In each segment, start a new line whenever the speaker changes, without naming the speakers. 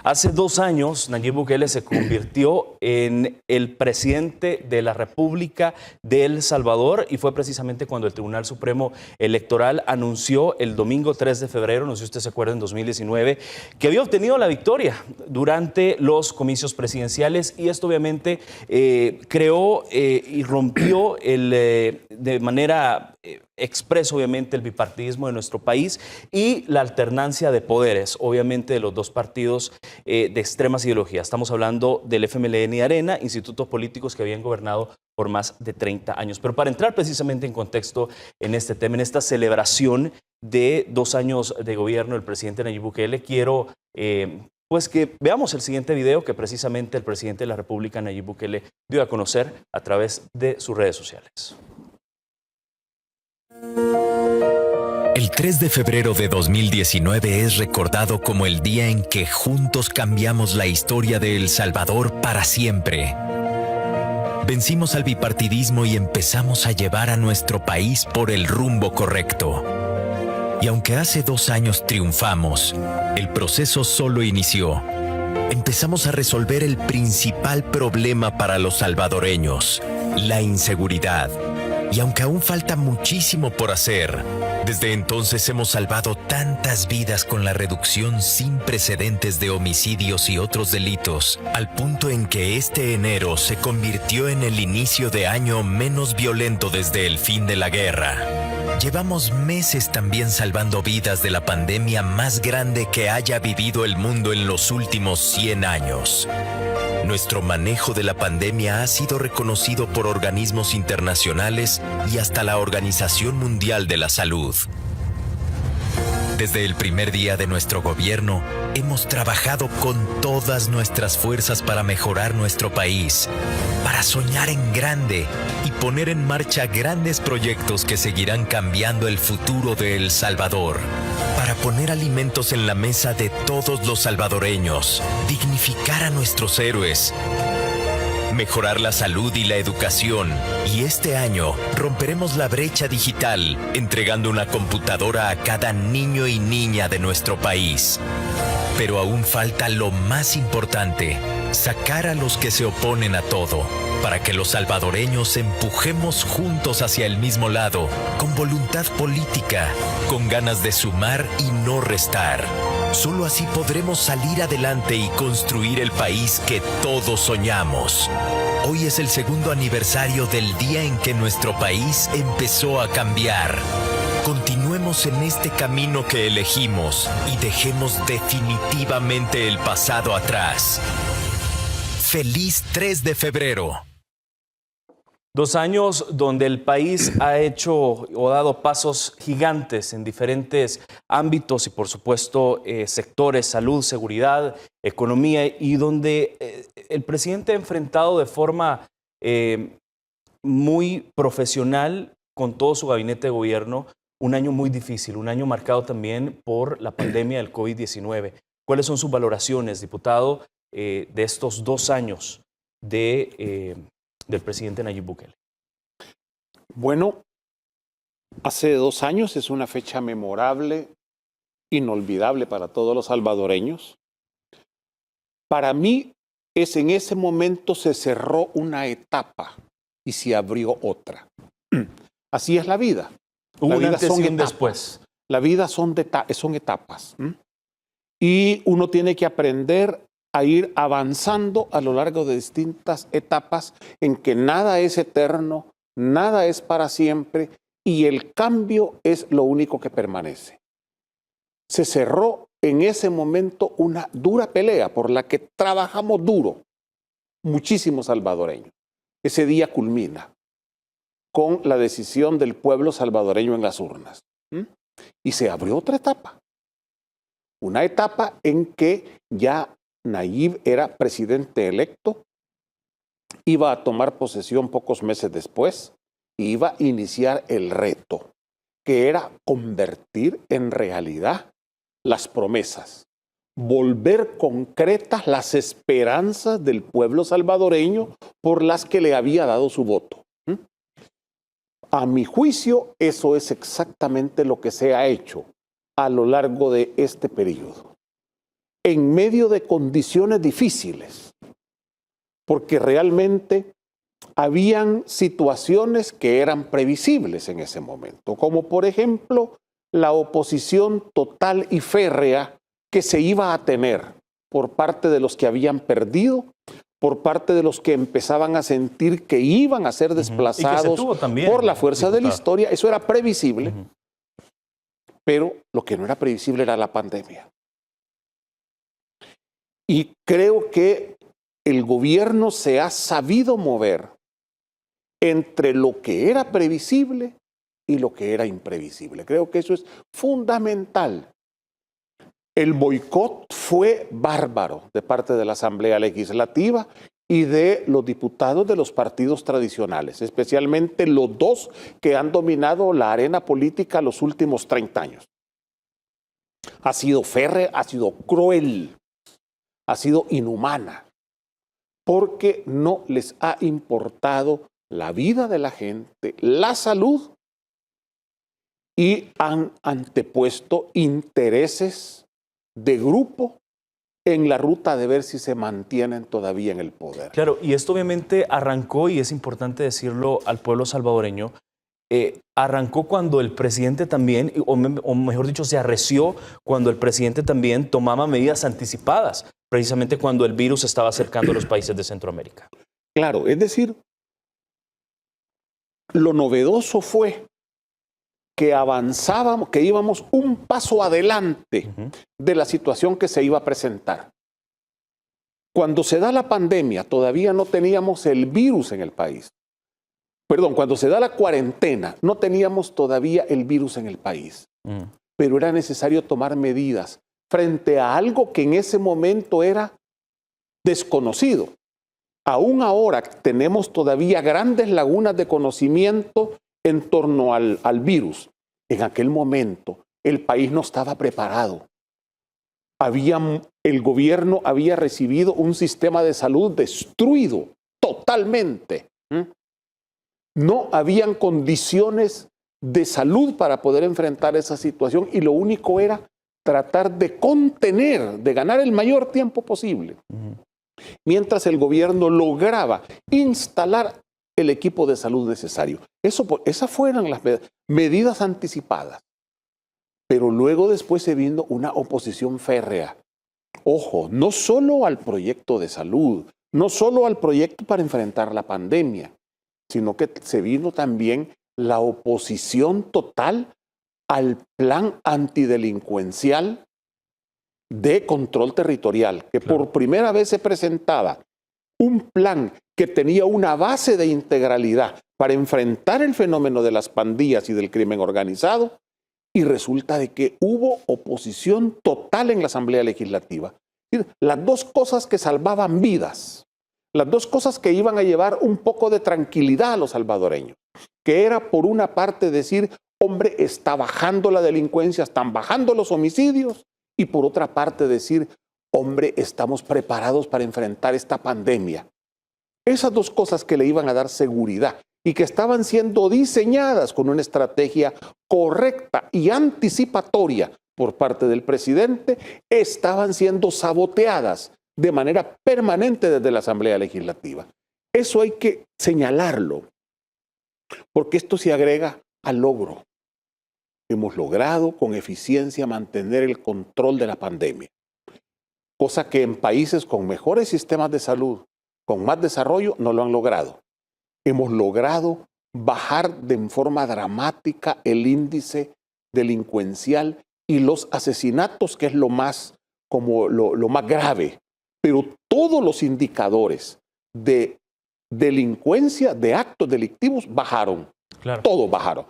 Hace 2 años, Nayib Bukele se convirtió en el presidente de la República de El Salvador y fue precisamente cuando el Tribunal Supremo Electoral anunció el domingo 3 de febrero, no sé si usted se acuerda, en 2019, que había obtenido la victoria durante los comicios presidenciales y esto obviamente creó y rompió de manera expreso, obviamente, el bipartidismo de nuestro país y la alternancia de poderes, obviamente, de los dos partidos de extremas ideologías. Estamos hablando del FMLN y Arena, institutos políticos que habían gobernado por más de 30 años. Pero para entrar precisamente en contexto en este tema, en esta celebración de 2 años de gobierno del presidente Nayib Bukele, quiero pues que veamos el siguiente video que precisamente el presidente de la República, Nayib Bukele, dio a conocer a través de sus redes sociales.
El 3 de febrero de 2019 es recordado como el día en que juntos cambiamos la historia de El Salvador para siempre. Vencimos al bipartidismo y empezamos a llevar a nuestro país por el rumbo correcto. Y aunque hace 2 años triunfamos, el proceso solo inició. Empezamos a resolver el principal problema para los salvadoreños, la inseguridad. Y aunque aún falta muchísimo por hacer, desde entonces hemos salvado tantas vidas con la reducción sin precedentes de homicidios y otros delitos, al punto en que este enero se convirtió en el inicio de año menos violento desde el fin de la guerra. Llevamos meses también salvando vidas de la pandemia más grande que haya vivido el mundo en los últimos 100 años. Nuestro manejo de la pandemia ha sido reconocido por organismos internacionales y hasta la Organización Mundial de la Salud. Desde el primer día de nuestro gobierno, hemos trabajado con todas nuestras fuerzas para mejorar nuestro país, para soñar en grande y poner en marcha grandes proyectos que seguirán cambiando el futuro de El Salvador, para poner alimentos en la mesa de todos los salvadoreños, dignificar a nuestros héroes, mejorar la salud y la educación. Y este año romperemos la brecha digital, entregando una computadora a cada niño y niña de nuestro país. Pero aún falta lo más importante, sacar a los que se oponen a todo, para que los salvadoreños empujemos juntos hacia el mismo lado, con voluntad política, con ganas de sumar y no restar. Solo así podremos salir adelante y construir el país que todos soñamos. Hoy es el 2º aniversario del día en que nuestro país empezó a cambiar. Continuemos en este camino que elegimos y dejemos definitivamente el pasado atrás. ¡Feliz 3 de febrero!
2 años donde el país ha hecho o dado pasos gigantes en diferentes ámbitos y por supuesto sectores, salud, seguridad, economía y donde el presidente ha enfrentado de forma muy profesional con todo su gabinete de gobierno un año muy difícil, un año marcado también por la pandemia del COVID-19. ¿Cuáles son sus valoraciones, diputado, de estos 2 años del presidente Nayib Bukele?
Bueno, hace 2 años es una fecha memorable, inolvidable para todos los salvadoreños. Para mí, en ese momento se cerró una etapa y se abrió otra. Así es la vida.
Hubo un antes y un después.
La vida son etapas. Y uno tiene que aprender a ir avanzando a lo largo de distintas etapas en que nada es eterno, nada es para siempre y el cambio es lo único que permanece. Se cerró en ese momento una dura pelea por la que trabajamos duro, muchísimos salvadoreños. Ese día culmina con la decisión del pueblo salvadoreño en las urnas. Y se abrió otra etapa. Una etapa en que ya Nayib era presidente electo, iba a tomar posesión pocos meses después y iba a iniciar el reto, que era convertir en realidad las promesas, volver concretas las esperanzas del pueblo salvadoreño por las que le había dado su voto. A mi juicio, eso es exactamente lo que se ha hecho a lo largo de este periodo. en medio de condiciones difíciles, porque realmente habían situaciones que eran previsibles en ese momento, como por ejemplo la oposición total y férrea que se iba a tener por parte de los que habían perdido, por parte de los que empezaban a sentir que iban a ser desplazados por la fuerza de la historia. Eso era previsible, pero lo que no era previsible era la pandemia. Y creo que el gobierno se ha sabido mover entre lo que era previsible y lo que era imprevisible. Creo que eso es fundamental. El boicot fue bárbaro de parte de la Asamblea Legislativa y de los diputados de los partidos tradicionales, especialmente los dos que han dominado la arena política los últimos 30 años. Ha sido férrea, ha sido cruel, ha sido inhumana, porque no les ha importado la vida de la gente, la salud, y han antepuesto intereses de grupo en la ruta de ver si se mantienen todavía en el poder.
Claro, y esto obviamente arrancó, y es importante decirlo al pueblo salvadoreño, arrancó cuando el presidente también, o mejor dicho, se arreció cuando el presidente también tomaba medidas anticipadas, precisamente cuando el virus estaba acercando a los países de Centroamérica.
Claro, es decir, lo novedoso fue que avanzábamos, que íbamos un paso adelante de la situación que se iba a presentar. Cuando se da la pandemia, todavía no teníamos el virus en el país. Perdón, cuando se da la cuarentena, no teníamos todavía el virus en el país. Pero era necesario tomar medidas frente a algo que en ese momento era desconocido. Aún ahora tenemos todavía grandes lagunas de conocimiento en torno al virus. En aquel momento el país no estaba preparado. El gobierno había recibido un sistema de salud destruido totalmente. No habían condiciones de salud para poder enfrentar esa situación y lo único era tratar de contener, de ganar el mayor tiempo posible. Mientras el gobierno lograba instalar el equipo de salud necesario. Esas fueron las medidas anticipadas. Pero luego después se vino una oposición férrea. Ojo, no solo al proyecto de salud, no solo al proyecto para enfrentar la pandemia, sino que se vino también la oposición total al plan antidelincuencial de control territorial, que por primera vez se presentaba un plan que tenía una base de integralidad para enfrentar el fenómeno de las pandillas y del crimen organizado, y resulta de que hubo oposición total en la Asamblea Legislativa. Las dos cosas que salvaban vidas, las dos cosas que iban a llevar un poco de tranquilidad a los salvadoreños, que era por una parte decir, hombre, está bajando la delincuencia, están bajando los homicidios, y por otra parte decir, hombre, estamos preparados para enfrentar esta pandemia. Esas dos cosas que le iban a dar seguridad y que estaban siendo diseñadas con una estrategia correcta y anticipatoria por parte del presidente, estaban siendo saboteadas de manera permanente desde la Asamblea Legislativa. Eso hay que señalarlo, porque esto se agrega al logro. Hemos logrado con eficiencia mantener el control de la pandemia, cosa que en países con mejores sistemas de salud, con más desarrollo, no lo han logrado. Hemos logrado bajar de forma dramática el índice delincuencial y los asesinatos, que es lo más grave. Pero todos los indicadores de delincuencia, de actos delictivos, bajaron. Claro. Todos bajaron.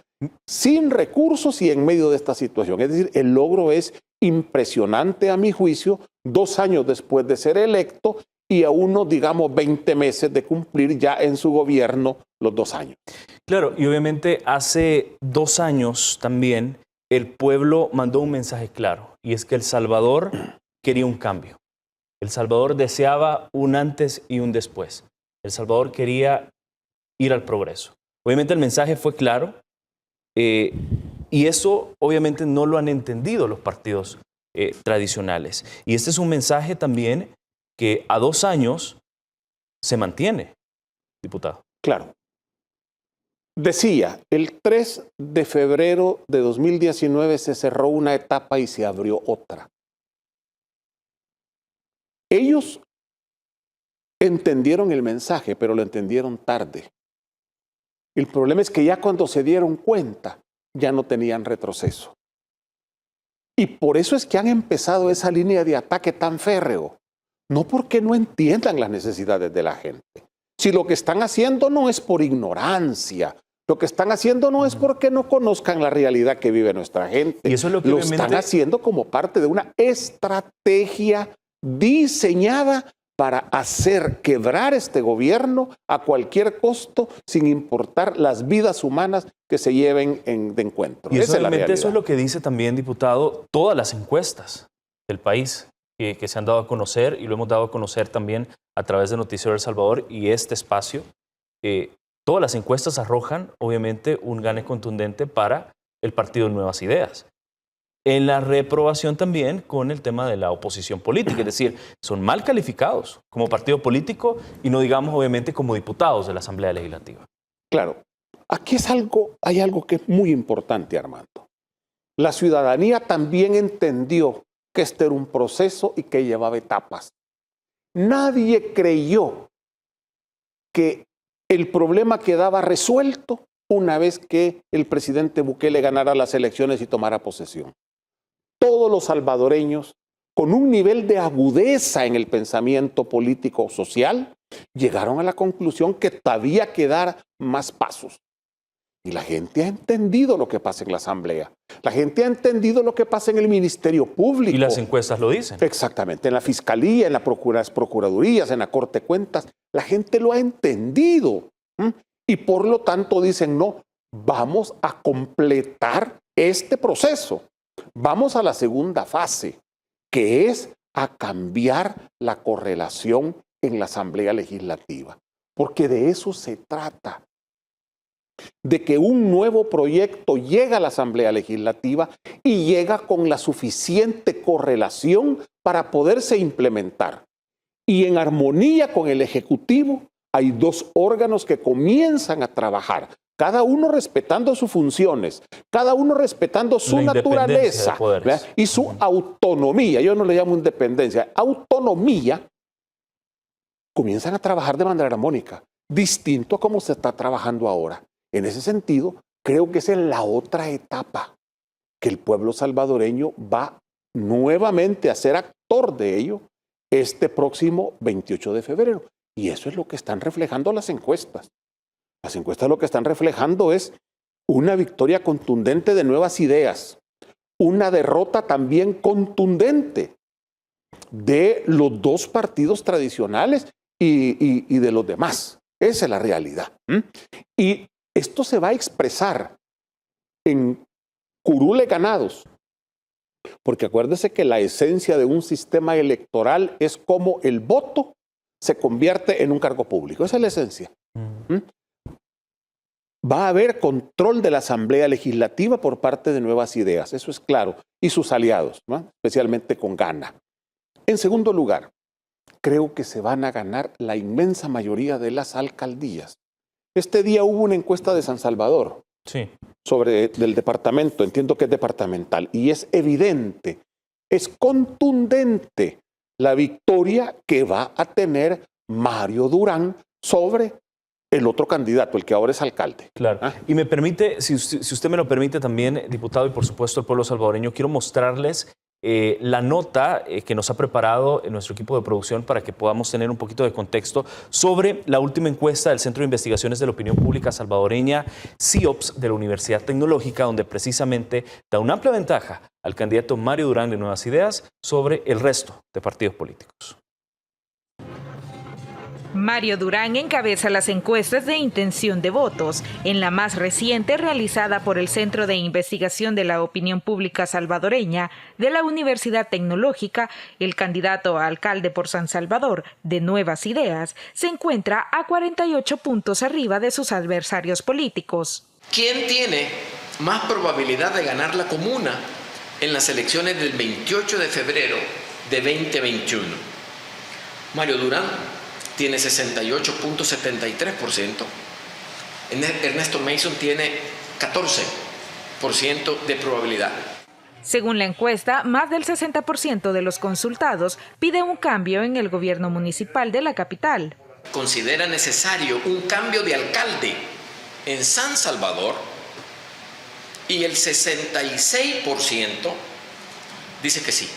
Sin recursos y en medio de esta situación. Es decir, el logro es impresionante a mi juicio, 2 años después de ser electo y a unos, digamos, 20 meses de cumplir ya en su gobierno los 2 años.
Claro, y obviamente hace 2 años también el pueblo mandó un mensaje claro, y es que El Salvador quería un cambio. El Salvador deseaba un antes y un después. El Salvador quería ir al progreso. Obviamente el mensaje fue claro, y eso obviamente no lo han entendido los partidos tradicionales. Y este es un mensaje también que a 2 años se mantiene, diputado.
Claro. Decía, el 3 de febrero de 2019 se cerró una etapa y se abrió otra. Ellos entendieron el mensaje, pero lo entendieron tarde. El problema es que ya cuando se dieron cuenta, ya no tenían retroceso. Y por eso es que han empezado esa línea de ataque tan férreo. No porque no entiendan las necesidades de la gente. Si lo que están haciendo no es por ignorancia, lo que están haciendo no es porque no conozcan la realidad que vive nuestra gente.
Y eso es lo que
están haciendo como parte de una estrategia diseñada para hacer quebrar este gobierno a cualquier costo, sin importar las vidas humanas que se lleven de encuentro.
Y eso es lo que dice también, diputado, todas las encuestas del país que se han dado a conocer, y lo hemos dado a conocer también a través de Noticiero El Salvador y este espacio. Todas las encuestas arrojan, obviamente, un gane contundente para el Partido Nuevas Ideas. En la reprobación también con el tema de la oposición política, es decir, son mal calificados como partido político y no digamos, obviamente, como diputados de la Asamblea Legislativa.
Claro, aquí hay algo que es muy importante, Armando. La ciudadanía también entendió que este era un proceso y que llevaba etapas. Nadie creyó que el problema quedaba resuelto una vez que el presidente Bukele ganara las elecciones y tomara posesión. Todos los salvadoreños, con un nivel de agudeza en el pensamiento político social, llegaron a la conclusión que todavía que dar más pasos. Y la gente ha entendido lo que pasa en la Asamblea. La gente ha entendido lo que pasa en el Ministerio Público.
Y las encuestas lo dicen.
Exactamente. En la Fiscalía, en las Procuradurías, en la Corte de Cuentas. La gente lo ha entendido. Y por lo tanto dicen, no, vamos a completar este proceso. Vamos a la segunda fase, que es a cambiar la correlación en la Asamblea Legislativa. Porque de eso se trata. De que un nuevo proyecto llega a la Asamblea Legislativa y llega con la suficiente correlación para poderse implementar. Y en armonía con el Ejecutivo hay 2 órganos que comienzan a trabajar, cada uno respetando sus funciones, cada uno respetando su naturaleza y su autonomía. Yo no le llamo independencia, autonomía. Comienzan a trabajar de manera armónica, distinto a cómo se está trabajando ahora. En ese sentido, creo que esa es la otra etapa, que el pueblo salvadoreño va nuevamente a ser actor de ello este próximo 28 de febrero. Y eso es lo que están reflejando las encuestas. Las encuestas lo que están reflejando es una victoria contundente de Nuevas Ideas, una derrota también contundente de los 2 partidos tradicionales y de los demás. Esa es la realidad. Y esto se va a expresar en curules ganados, porque acuérdese que la esencia de un sistema electoral es como el voto se convierte en un cargo público. Esa es la esencia. Va a haber control de la Asamblea Legislativa por parte de Nuevas Ideas, eso es claro, y sus aliados, ¿no? Especialmente con Gana. En segundo lugar, creo que se van a ganar la inmensa mayoría de las alcaldías. Este día hubo una encuesta de San Salvador del departamento, entiendo que es departamental, y es evidente, es contundente la victoria que va a tener Mario Durán sobre el otro candidato, el que ahora es alcalde.
Claro. Y me permite, si usted me lo permite también, diputado, y por supuesto el pueblo salvadoreño, quiero mostrarles la nota que nos ha preparado nuestro equipo de producción para que podamos tener un poquito de contexto sobre la última encuesta del Centro de Investigaciones de la Opinión Pública Salvadoreña, CIOPS, de la Universidad Tecnológica, donde precisamente da una amplia ventaja al candidato Mario Durán de Nuevas Ideas sobre el resto de partidos políticos.
Mario Durán encabeza las encuestas de intención de votos. En la más reciente, realizada por el Centro de Investigación de la Opinión Pública Salvadoreña de la Universidad Tecnológica, el candidato a alcalde por San Salvador de Nuevas Ideas se encuentra a 48 puntos arriba de sus adversarios políticos.
¿Quién tiene más probabilidad de ganar la comuna en las elecciones del 28 de febrero de 2021. Mario Durán tiene 68.73%. Ernesto Mason tiene 14% de probabilidad.
Según la encuesta, más del 60% de los consultados pide un cambio en el gobierno municipal de la capital.
Considera necesario un cambio de alcalde en San Salvador y el 66% dice que sí.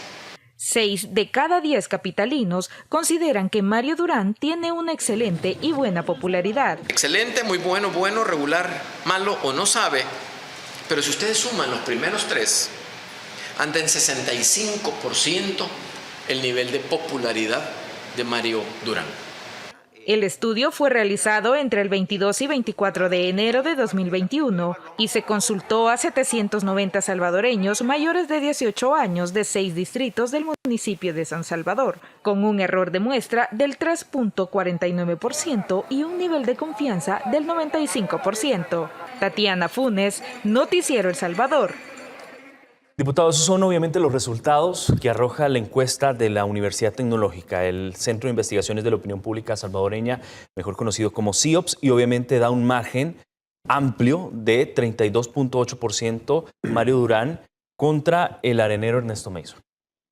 6 de cada 10 capitalinos consideran que Mario Durán tiene una excelente y buena popularidad.
Excelente, muy bueno, bueno, regular, malo o no sabe, pero si ustedes suman los primeros tres, anda en 65% el nivel de popularidad de Mario Durán.
El estudio fue realizado entre el 22 y 24 de enero de 2021 y se consultó a 790 salvadoreños mayores de 18 años de 6 distritos del municipio de San Salvador, con un error de muestra del 3.49% y un nivel de confianza del 95%. Tatiana Funes, Noticiero El Salvador.
Diputado, esos son obviamente los resultados que arroja la encuesta de la Universidad Tecnológica, el Centro de Investigaciones de la Opinión Pública Salvadoreña, mejor conocido como CIOPS, y obviamente da un margen amplio de 32.8% Mario Durán contra el arenero Ernesto Mason.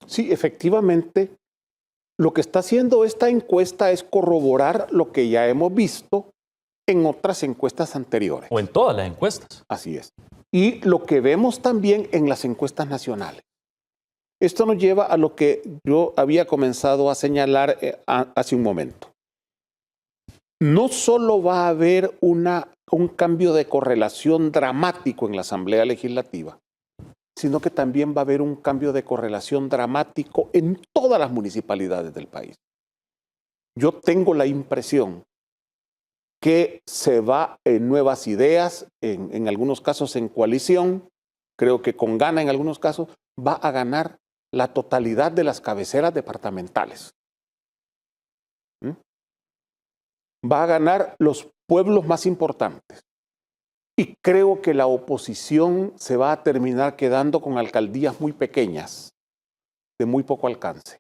Sí, efectivamente, lo que está haciendo esta encuesta es corroborar lo que ya hemos visto en otras encuestas anteriores.
O en todas las encuestas.
Así es. Y lo que vemos también en las encuestas nacionales. Esto nos lleva a lo que yo había comenzado a señalar hace un momento. No solo va a haber un cambio de correlación dramático en la Asamblea Legislativa, sino que también va a haber un cambio de correlación dramático en todas las municipalidades del país. Yo tengo la impresión que se va en nuevas ideas, en algunos casos en coalición, creo que con gana en algunos casos, va a ganar la totalidad de las cabeceras departamentales. Va a ganar los pueblos más importantes. Y creo que la oposición se va a terminar quedando con alcaldías muy pequeñas, de muy poco alcance.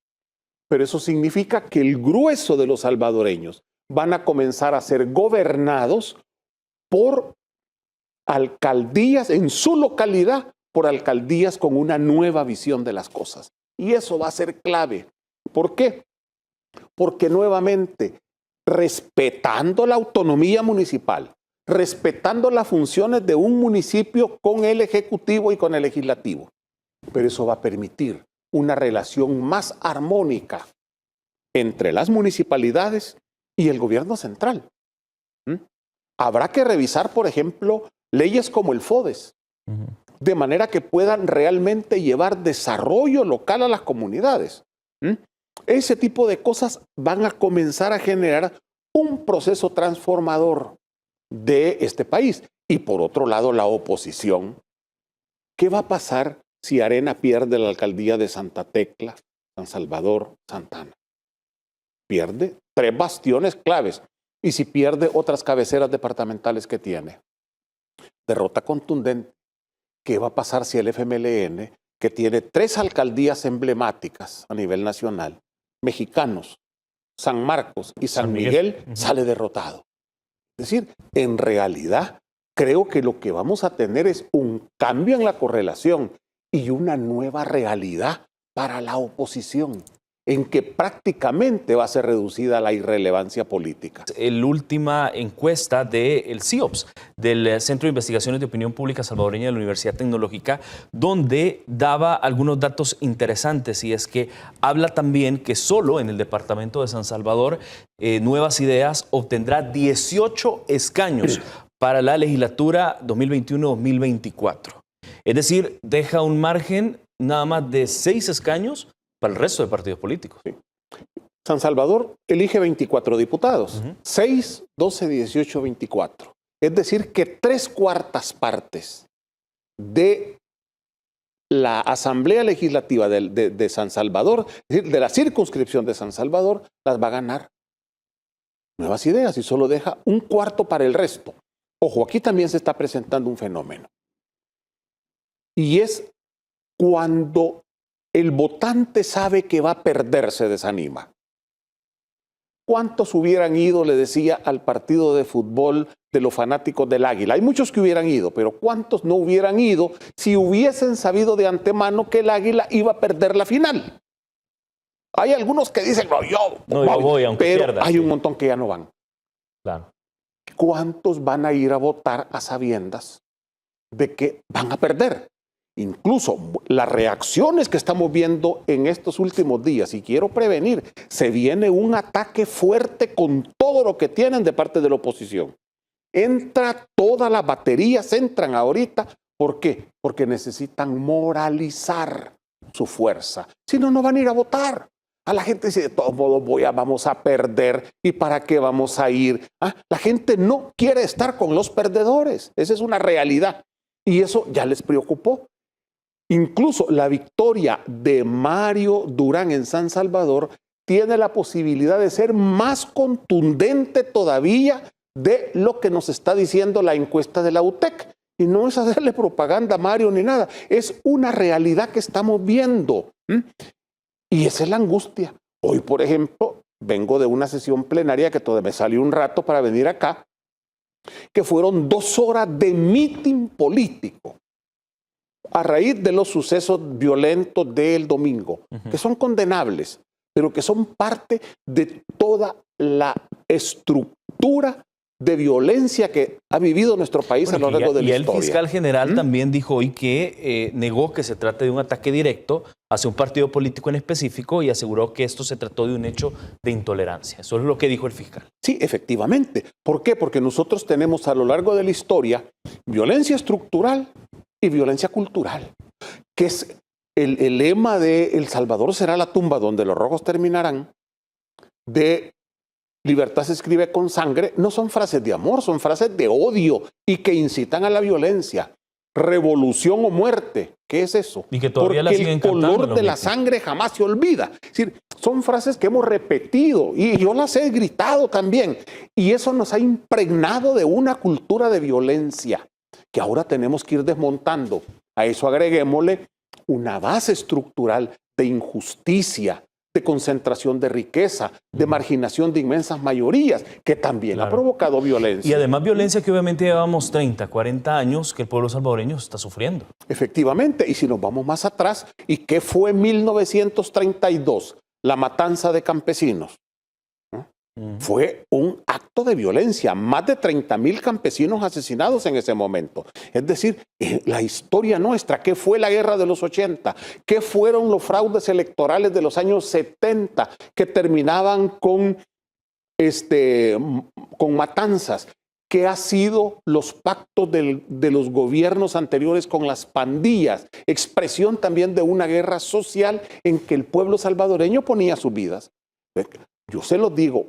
Pero eso significa que el grueso de los salvadoreños van a comenzar a ser gobernados por alcaldías en su localidad, por alcaldías con una nueva visión de las cosas. Y eso va a ser clave. ¿Por qué? Porque nuevamente, respetando la autonomía municipal, respetando las funciones de un municipio con el Ejecutivo y con el Legislativo, pero eso va a permitir una relación más armónica entre las municipalidades y el gobierno central. Habrá que revisar, por ejemplo, leyes como el FODES, de manera que puedan realmente llevar desarrollo local a las comunidades. Ese tipo de cosas van a comenzar a generar un proceso transformador de este país. Y por otro lado, la oposición. ¿Qué va a pasar si Arena pierde la alcaldía de Santa Tecla, San Salvador, Santa Ana? Pierde 3 bastiones claves. Y si pierde otras cabeceras departamentales que tiene. Derrota contundente. ¿Qué va a pasar si el FMLN, que tiene 3 alcaldías emblemáticas a nivel nacional, mexicanos, San Marcos y San Miguel, sale derrotado? Es decir, en realidad, creo que lo que vamos a tener es un cambio en la correlación y una nueva realidad para la oposición, en que prácticamente va a ser reducida la irrelevancia política.
La última encuesta del CIOPS, del Centro de Investigaciones de Opinión Pública Salvadoreña de la Universidad Tecnológica, donde daba algunos datos interesantes, y es que habla también que solo en el departamento de San Salvador, Nuevas Ideas obtendrá 18 escaños para la legislatura 2021-2024. Es decir, deja un margen nada más de 6 escaños para el resto de partidos políticos.
Sí. San Salvador elige 24 diputados, 6, 12, 18, 24. Es decir, que 3/4 partes de la Asamblea Legislativa de San Salvador, es decir, de la circunscripción de San Salvador, las va a ganar Nuevas Ideas y solo deja 1/4 para el resto. Ojo, aquí también se está presentando un fenómeno. Y es Cuando el votante sabe que va a perder, se desanima. ¿Cuántos hubieran ido, le decía, al partido de fútbol de los fanáticos del Águila? Hay muchos que hubieran ido, pero ¿cuántos no hubieran ido si hubiesen sabido de antemano que el Águila iba a perder la final? Hay algunos que dicen, no, yo
voy, aunque
pero
pierda,
hay
sí.
un montón que ya no van.
Claro.
¿Cuántos van a ir a votar a sabiendas de que van a perder? Incluso las reacciones que estamos viendo en estos últimos días, y quiero prevenir, se viene un ataque fuerte con todo lo que tienen de parte de la oposición. Entra todas las baterías, entran ahorita. ¿Por qué? Porque necesitan moralizar su fuerza. Si no, no van a ir a votar. A la gente dice, de todos modos vamos a perder. ¿Y para qué vamos a ir? La gente no quiere estar con los perdedores. Esa es una realidad. Y eso ya les preocupó. Incluso la victoria de Mario Durán en San Salvador tiene la posibilidad de ser más contundente todavía de lo que nos está diciendo la encuesta de la UTEC. Y no es hacerle propaganda a Mario ni nada, es una realidad que estamos viendo. Y esa es la angustia. Hoy, por ejemplo, vengo de una sesión plenaria que todavía me salió un rato para venir acá, que fueron 2 horas de mitin político a raíz de los sucesos violentos del domingo, que son condenables, pero que son parte de toda la estructura de violencia que ha vivido nuestro país a lo largo de la historia.
Y el fiscal general también dijo hoy que negó que se trate de un ataque directo hacia un partido político en específico y aseguró que esto se trató de un hecho de intolerancia. Eso es lo que dijo el fiscal.
Sí, efectivamente. ¿Por qué? Porque nosotros tenemos a lo largo de la historia violencia estructural y violencia cultural, que es el lema de El Salvador será la tumba donde los rojos terminarán, de libertad se escribe con sangre. No son frases de amor, son frases de odio y que incitan a la violencia. Revolución o muerte, ¿qué es eso?
Y que todavía la siguen cantando.
El color de la sangre jamás se olvida. Es decir, son frases que hemos repetido y yo las he gritado también. Y eso nos ha impregnado de una cultura de violencia que ahora tenemos que ir desmontando. A eso agreguémosle una base estructural de injusticia, de concentración de riqueza, de marginación de inmensas mayorías, que también ha provocado violencia.
Y además violencia que obviamente llevamos 30, 40 años que el pueblo salvadoreño está sufriendo.
Efectivamente, y si nos vamos más atrás, ¿y qué fue 1932? La matanza de campesinos. Fue un acto de violencia, más de 30,000 campesinos asesinados en ese momento. Es decir, la historia nuestra, ¿qué fue la guerra de los 80? ¿Qué fueron los fraudes electorales de los años 70 que terminaban con matanzas? ¿Qué ha sido los pactos de los gobiernos anteriores con las pandillas? Expresión también de una guerra social en que el pueblo salvadoreño ponía sus vidas. Yo se los digo,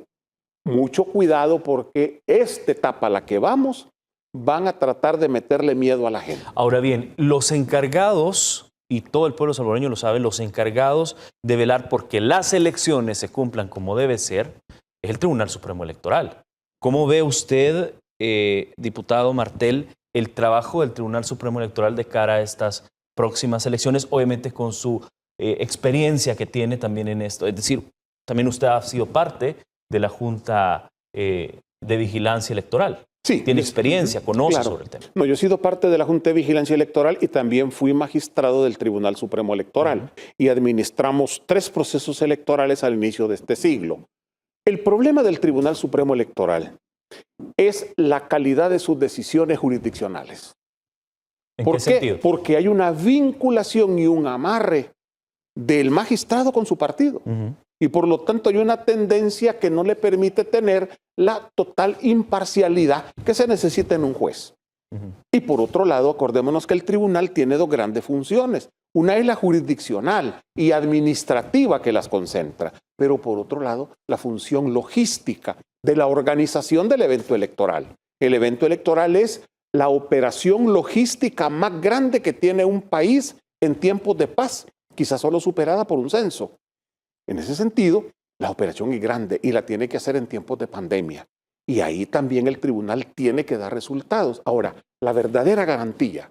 mucho cuidado porque esta etapa a la que vamos van a tratar de meterle miedo a la gente.
Ahora bien, los encargados, y todo el pueblo salvadoreño lo sabe, los encargados de velar porque las elecciones se cumplan como debe ser, es el Tribunal Supremo Electoral. ¿Cómo ve usted, diputado Martel, el trabajo del Tribunal Supremo Electoral de cara a estas próximas elecciones, obviamente con su experiencia que tiene también en esto? Es decir, también usted ha sido parte de la Junta de Vigilancia Electoral.
Sí.
Tiene experiencia, conoce sobre el tema.
No, yo he sido parte de la Junta de Vigilancia Electoral y también fui magistrado del Tribunal Supremo Electoral y administramos 3 procesos electorales al inicio de este siglo. El problema del Tribunal Supremo Electoral es la calidad de sus decisiones jurisdiccionales.
¿En qué sentido?
Porque hay una vinculación y un amarre del magistrado con su partido. Y por lo tanto hay una tendencia que no le permite tener la total imparcialidad que se necesita en un juez. Y por otro lado, acordémonos que el tribunal tiene 2 grandes funciones. Una es la jurisdiccional y administrativa que las concentra, pero por otro lado, la función logística de la organización del evento electoral. El evento electoral es la operación logística más grande que tiene un país en tiempos de paz, quizás solo superada por un censo. En ese sentido, la operación es grande y la tiene que hacer en tiempos de pandemia. Y ahí también el tribunal tiene que dar resultados. Ahora, la verdadera garantía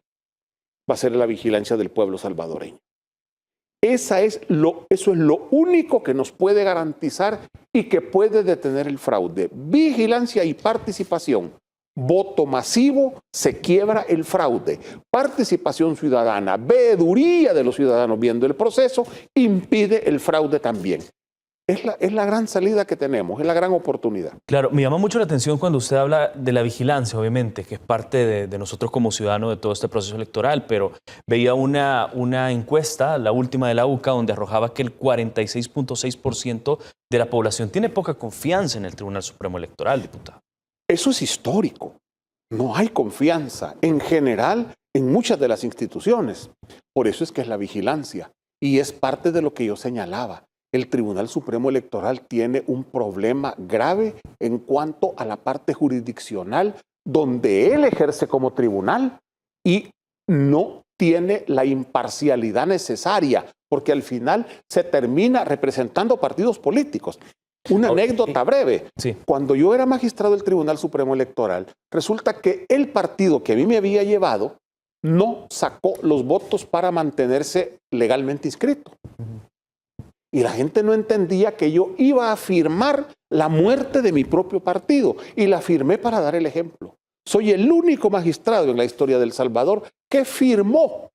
va a ser la vigilancia del pueblo salvadoreño. Eso es lo único que nos puede garantizar y que puede detener el fraude. Vigilancia y participación. Voto masivo, se quiebra el fraude. Participación ciudadana, veeduría de los ciudadanos viendo el proceso, impide el fraude también. Es la gran salida que tenemos, es la gran oportunidad.
Claro, me llama mucho la atención cuando usted habla de la vigilancia, obviamente, que es parte de nosotros como ciudadanos de todo este proceso electoral, pero veía una encuesta, la última de la UCA, donde arrojaba que el 46.6% de la población tiene poca confianza en el Tribunal Supremo Electoral, diputado.
Eso es histórico. No hay confianza en general en muchas de las instituciones. Por eso es que es la vigilancia. Y es parte de lo que yo señalaba. El Tribunal Supremo Electoral tiene un problema grave en cuanto a la parte jurisdiccional, donde él ejerce como tribunal y no tiene la imparcialidad necesaria, porque al final se termina representando partidos políticos. Una anécdota breve.
Sí.
Cuando yo era magistrado del Tribunal Supremo Electoral, resulta que el partido que a mí me había llevado no sacó los votos para mantenerse legalmente inscrito. Y la gente no entendía que yo iba a firmar la muerte de mi propio partido. Y la firmé para dar el ejemplo. Soy el único magistrado en la historia de El Salvador que firmó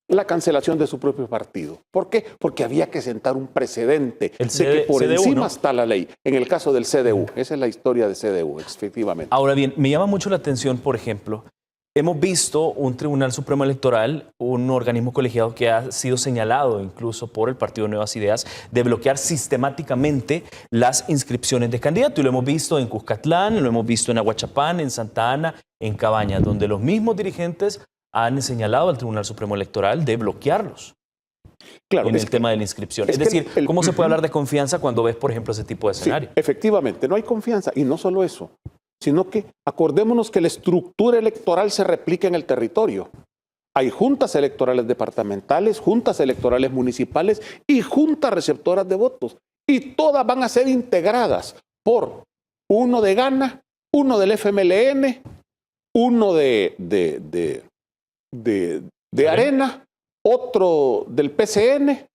la cancelación de su propio partido. ¿Por qué? Porque había que sentar un precedente de que por
CDU,
encima
¿no?
está la ley. En el caso del CDU, esa es la historia de CDU, efectivamente.
Ahora bien, me llama mucho la atención, por ejemplo, hemos visto un Tribunal Supremo Electoral, un organismo colegiado que ha sido señalado incluso por el Partido Nuevas Ideas de bloquear sistemáticamente las inscripciones de candidatos. Y lo hemos visto en Cuscatlán, lo hemos visto en Aguachapán, en Santa Ana, en Cabañas, donde los mismos dirigentes han señalado al Tribunal Supremo Electoral de bloquearlos
Claro,
en el tema de la inscripción. Es
que
decir, ¿cómo se puede hablar de confianza cuando ves, por ejemplo, ese tipo de escenario?
Sí, efectivamente, no hay confianza. Y no solo eso, sino que acordémonos que la estructura electoral se replica en el territorio. Hay juntas electorales departamentales, juntas electorales municipales y juntas receptoras de votos. Y todas van a ser integradas por uno de Gana, uno del FMLN, uno de Arena, otro del PCN.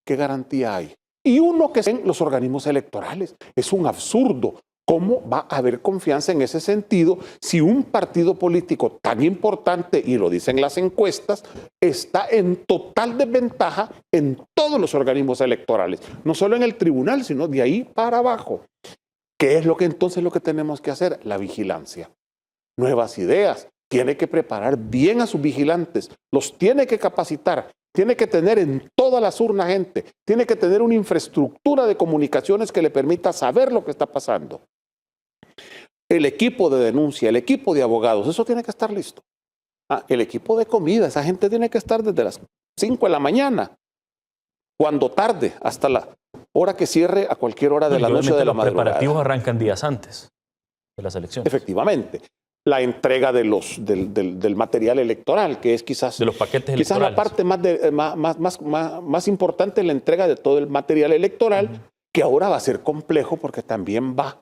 ¿Qué garantía hay? Y uno que son los organismos electorales. Es un absurdo. ¿Cómo va a haber confianza en ese sentido si un partido político tan importante, y lo dicen las encuestas, está en total desventaja en todos los organismos electorales? No solo en el tribunal, sino de ahí para abajo. ¿Qué es lo que entonces lo que tenemos que hacer? La vigilancia. Nuevas ideas. Tiene que preparar bien a sus vigilantes, los tiene que capacitar, tiene que tener en todas las urnas gente, tiene que tener una infraestructura de comunicaciones que le permita saber lo que está pasando. El equipo de denuncia, el equipo de abogados, eso tiene que estar listo. El equipo de comida, esa gente tiene que estar desde las 5 de la mañana, cuando tarde, hasta la hora que cierre, a cualquier hora de la noche o de la madrugada.
Los preparativos arrancan días antes de las elecciones.
Efectivamente. La entrega del material electoral, que es quizás,
de los paquetes
quizás la parte más importante, la entrega de todo el material electoral, que ahora va a ser complejo porque también va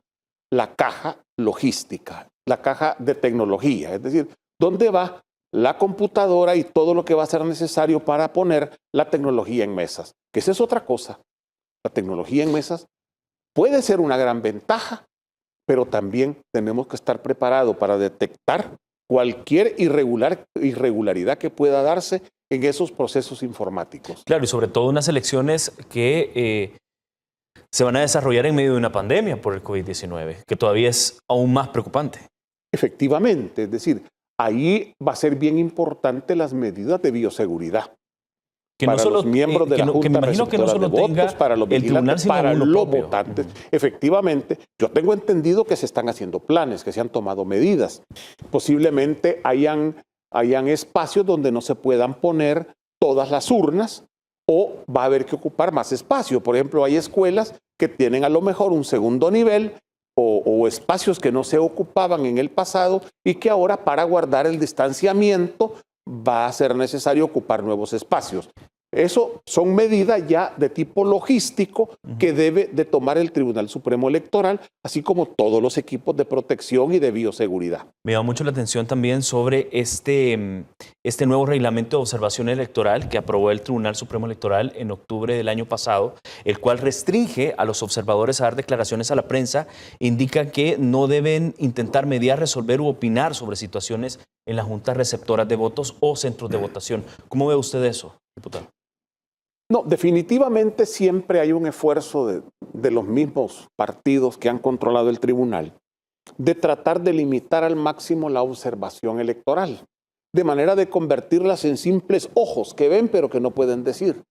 la caja logística, la caja de tecnología, es decir, ¿dónde va la computadora y todo lo que va a ser necesario para poner la tecnología en mesas? Que esa es otra cosa. La tecnología en mesas puede ser una gran ventaja, pero también tenemos que estar preparados para detectar cualquier irregularidad que pueda darse en esos procesos informáticos.
Claro, y sobre todo unas elecciones que se van a desarrollar en medio de una pandemia por el COVID-19, que todavía es aún más preocupante.
Efectivamente, es decir, ahí va a ser bien importante las medidas de bioseguridad.
Que
para
no solo,
los miembros de la Junta
que me imagino que no solo
de
tenga
votos, para los
el tribunal,
vigilantes,
sino
para
uno
los
propio.
votantes. Efectivamente, yo tengo entendido que se están haciendo planes, que se han tomado medidas. Posiblemente hayan espacios donde no se puedan poner todas las urnas o va a haber que ocupar más espacio. Por ejemplo, hay escuelas que tienen a lo mejor un segundo nivel o espacios que no se ocupaban en el pasado y que ahora para guardar el distanciamiento va a ser necesario ocupar nuevos espacios. Eso son medidas ya de tipo logístico que debe de tomar el Tribunal Supremo Electoral, así como todos los equipos de protección y de bioseguridad.
Me llama mucho la atención también sobre este nuevo reglamento de observación electoral que aprobó el Tribunal Supremo Electoral en octubre del año pasado, el cual restringe a los observadores a dar declaraciones a la prensa, indica que no deben intentar mediar, resolver u opinar sobre situaciones en las juntas receptoras de votos o centros de votación. ¿Cómo ve usted eso, diputado?
No, definitivamente siempre hay un esfuerzo de los mismos partidos que han controlado el tribunal de tratar de limitar al máximo la observación electoral, de manera de convertirlas en simples ojos que ven pero que no pueden decir.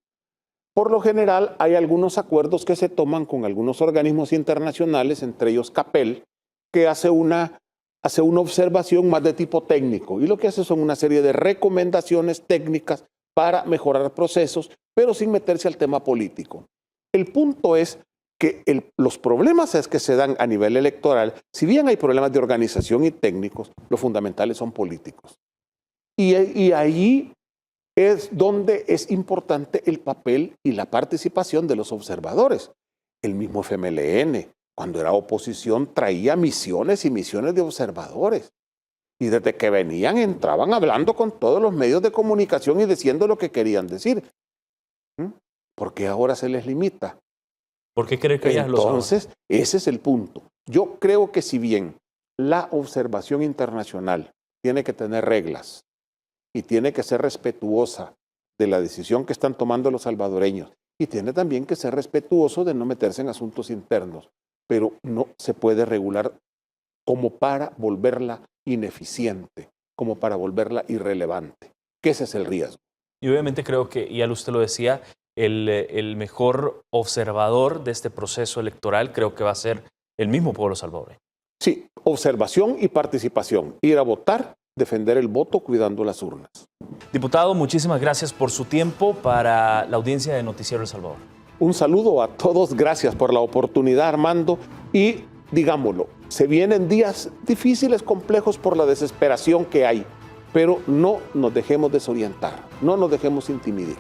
Por lo general hay algunos acuerdos que se toman con algunos organismos internacionales, entre ellos CAPEL, que hace una observación más de tipo técnico y lo que hace son una serie de recomendaciones técnicas para mejorar procesos, pero sin meterse al tema político. El punto es que los problemas es que se dan a nivel electoral, si bien hay problemas de organización y técnicos, los fundamentales son políticos. Y allí es donde es importante el papel y la participación de los observadores. El mismo FMLN, cuando era oposición, traía misiones y misiones de observadores. Y desde que venían, entraban hablando con todos los medios de comunicación y diciendo lo que querían decir. ¿Por qué ahora se les limita?
¿Por qué cree que ellas lo saben?
Entonces, ese es el punto. Yo creo que si bien la observación internacional tiene que tener reglas y tiene que ser respetuosa de la decisión que están tomando los salvadoreños y tiene también que ser respetuoso de no meterse en asuntos internos, pero no se puede regular como para volverla ineficiente, como para volverla irrelevante, que ese es el riesgo.
Y obviamente creo que, y usted lo decía, el mejor observador de este proceso electoral creo que va a ser el mismo pueblo salvadoreño.
Sí, observación y participación, ir a votar, defender el voto cuidando las urnas.
Diputado, muchísimas gracias por su tiempo para la audiencia de Noticiero El Salvador.
Un saludo a todos, gracias por la oportunidad, Armando, y digámoslo, se vienen días difíciles, complejos por la desesperación que hay, pero no nos dejemos desorientar, no nos dejemos intimidar.